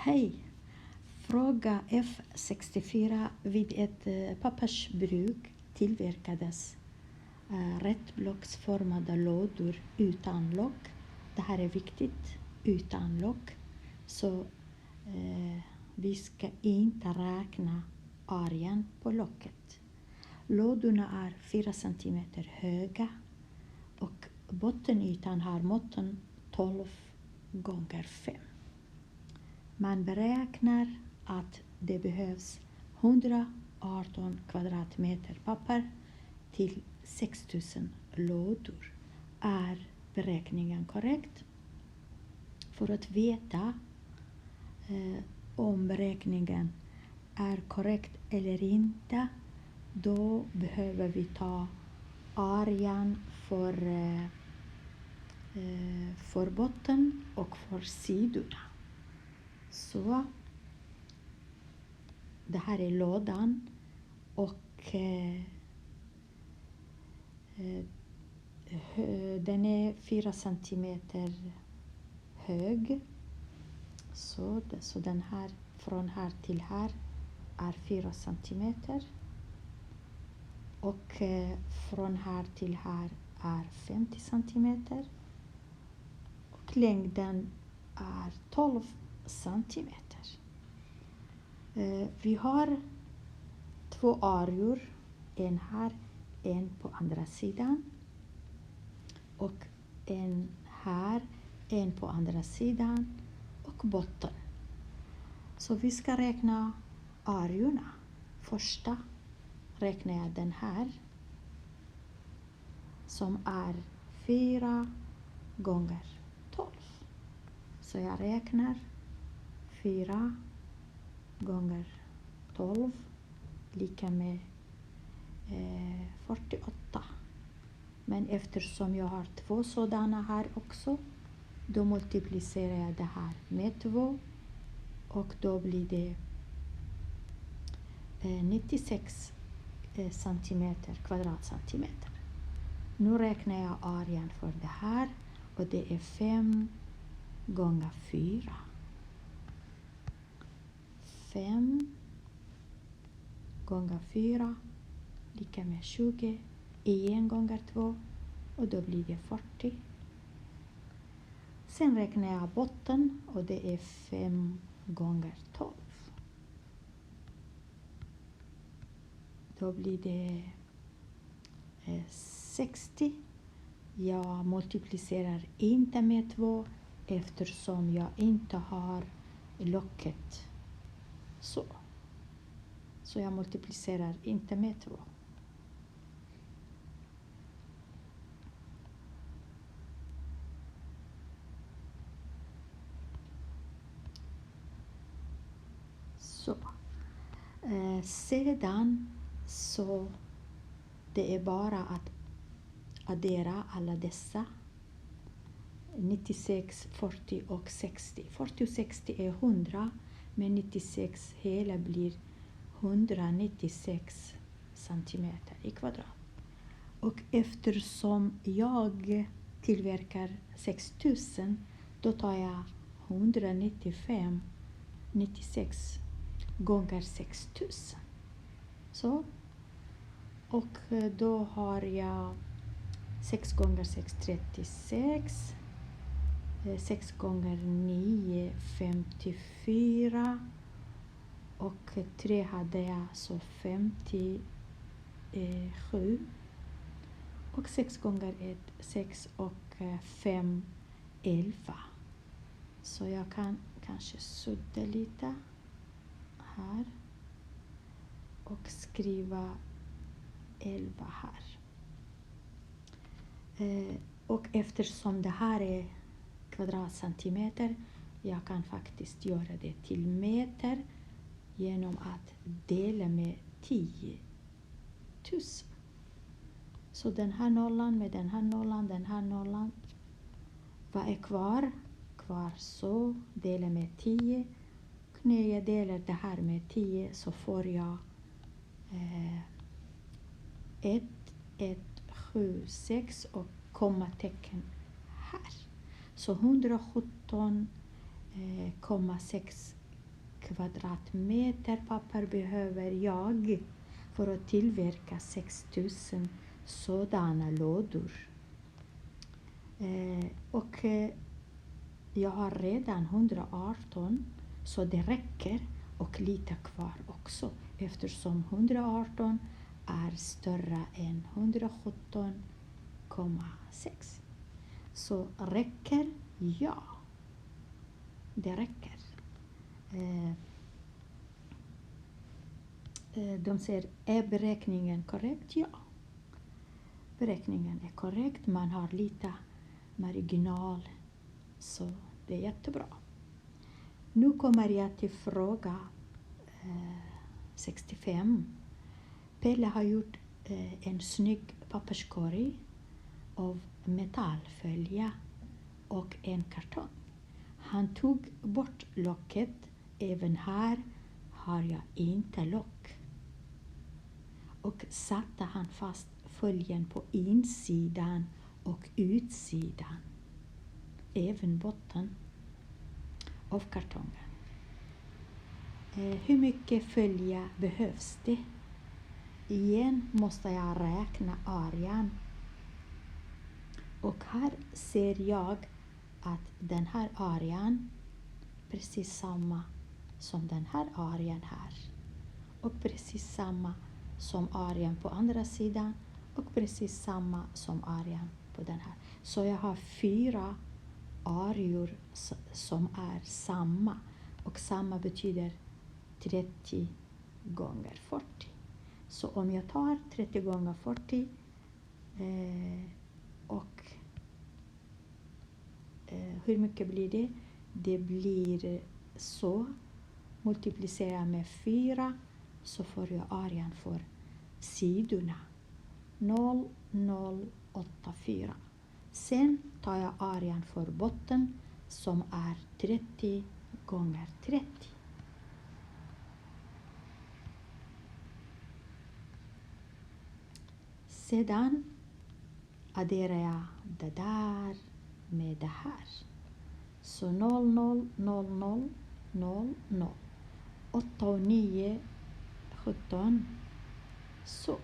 Hej! Fråga F64. Vid ett pappersbruk tillverkades rättblocksformade lådor utan lock. Det här är viktigt, utan lock. Så vi ska inte räkna arean på locket. Lådorna är 4 cm höga och bottenytan har måtten 12 gånger 5. Man beräknar att det behövs 118 kvadratmeter papper till 6000 lådor. Är beräkningen korrekt? För att veta om beräkningen är korrekt eller inte, då behöver vi ta arean för botten och för sidorna. Så det här är lådan och den är 4 cm hög. Så den här från här till här är 4 cm. Och från här till här är 50 cm. Och längden är 12 centimeter. Vi har 2 areor, en här, en på andra sidan och en här, en på andra sidan och botten. Så vi ska räkna areorna. Första räknar jag den här som är 4 gånger 12. Så jag räknar 4 gånger 12 lika med 48. Men eftersom jag har 2 sådana här också, då multiplicerar jag det här med 2 och då blir det 96 kvadratcentimeter. Nu räknar jag arean för det här och det är 5 gånger 4. 5 gånger 4 lika med 20. 1 gånger 2 och då blir det 40. Sen räknar jag botten och det är 5 gånger 12. Då blir det 60. Jag multiplicerar inte med 2 eftersom jag inte har locket. Så jag multiplicerar inte med 2. Sedan så det är bara att addera alla dessa 96, 40 och 60. 40 och 60 är 100, men 96 hela blir 196 centimeter i kvadrat. Och eftersom jag tillverkar 6000, då tar jag 96 gånger 6000. Så. Och då har jag 6 gånger 6, 36. 6 gånger 9, 54. Och 3 hade jag, så 57. Och 6 gånger 1, 6 och 5, 11. Så jag kan kanske sudda lite här och skriva 11 här. Och eftersom det här är kvadratcentimeter, jag kan faktiskt göra det till meter genom att dela med 10 000. Så den här nollan med den här nollan. Vad är kvar? Så dela med 10. Och när jag delar det här med 10 så får jag 1, 1, 7, 6 och kommatecken här. Så 117,6 kvadratmeter papper behöver jag för att tillverka 6000 sådana lådor. Och jag har redan 118, så det räcker och lite kvar också, eftersom 118 är större än 117,6. Så räcker? Ja, det räcker. De säger, är beräkningen korrekt? Ja, beräkningen är korrekt. Man har lite marginal, så det är jättebra. Nu kommer jag till fråga 65. Pelle har gjort en snygg papperskorg av metallfölja och en kartong. Han tog bort locket. Även här har jag inte lock. Och satte han fast följen på insidan och utsidan. Även botten av kartongen. Hur mycket följa behövs det? Igen måste jag räkna arean. Och här ser jag att den här arean precis samma som den här arean här. Och precis samma som arean på andra sidan. Och precis samma som arean på den här. Så jag har 4 areor som är samma. Och samma betyder 30 gånger 40. Så om jag tar 30 gånger 40 och hur mycket blir det? Det blir så. Multiplicera med 4 så får jag arean för sidorna. 0, 0, 8, 4. Sen tar jag arean för botten som är 30 gånger 30. Sedan adderar jag det där med det här. Så 0, 0, 0, 0, 0, 0. 8 och 9, 17. Så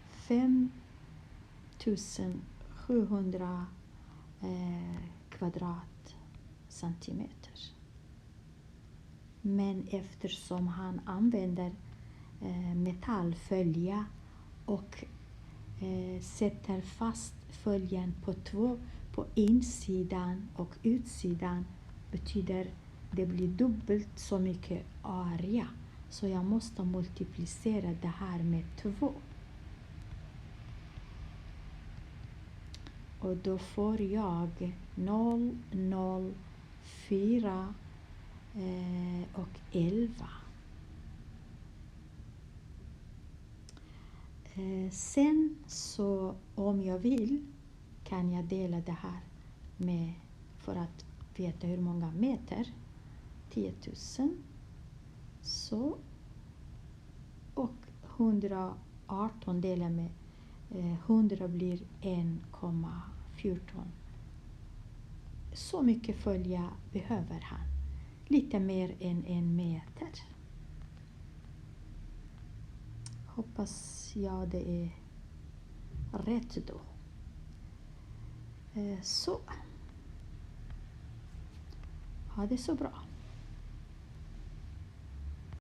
5700 kvadratcentimeter. Men eftersom han använder metallfölja och sätter fast följen på 2 på insidan och utsidan, betyder det blir dubbelt så mycket area. Så jag måste multiplicera det här med 2. Och då får jag 0, 0, 4 och 11. Sen så om jag vill kan jag dela det här med, för att veta hur många meter. 10 000. Så. Och 118 delar med 100 blir 1,14. Så mycket följa behöver han. Lite mer än 1 meter. Hoppas jag det är rätt då. Så. Ha det så bra.